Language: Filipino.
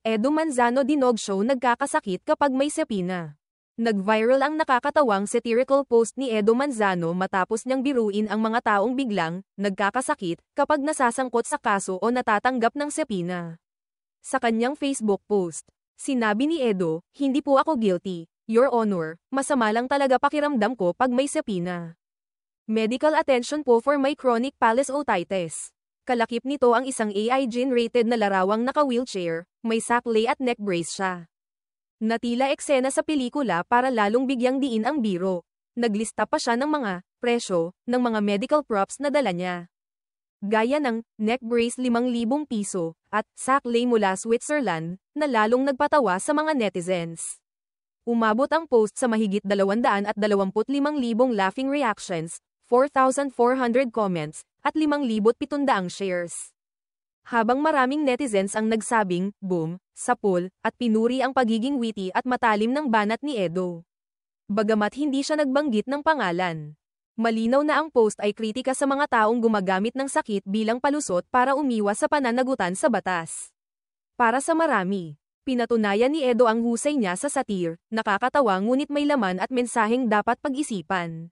Edo Manzano Dinog Show nagkakasakit kapag may sepina. Nag-viral ang nakakatawang satirical post ni Edo Manzano matapos niyang biruin ang mga taong biglang nagkakasakit kapag nasasangkot sa kaso o natatanggap ng sepina. Sa kanyang Facebook post, sinabi ni Edo, "Hindi po ako guilty, Your Honor, masama lang talaga pakiramdam ko pag may sepina. Medical attention po for my chronic palliative otitis." Kalakip nito ang isang AI-generated na larawang naka-wheelchair, may saklay at neck brace siya. Natila eksena sa pelikula para lalong bigyang diin ang biro. Naglista pa siya ng mga presyo ng mga medical props na dala niya. Gaya ng neck brace 5,000 piso at saklay mula Switzerland na lalong nagpatawa sa mga netizens. Umabot ang post sa mahigit 225,000 laughing reactions, 4,400 comments, at 5,700 shares. Habang maraming netizens ang nagsabing, boom, sapul, at pinuri ang pagiging witty at matalim ng banat ni Edo. Bagamat hindi siya nagbanggit ng pangalan. Malinaw na ang post ay kritika sa mga taong gumagamit ng sakit bilang palusot para umiwas sa pananagutan sa batas. Para sa marami, pinatunayan ni Edo ang husay niya sa satire, nakakatawa ngunit may laman at mensaheng dapat pag-isipan.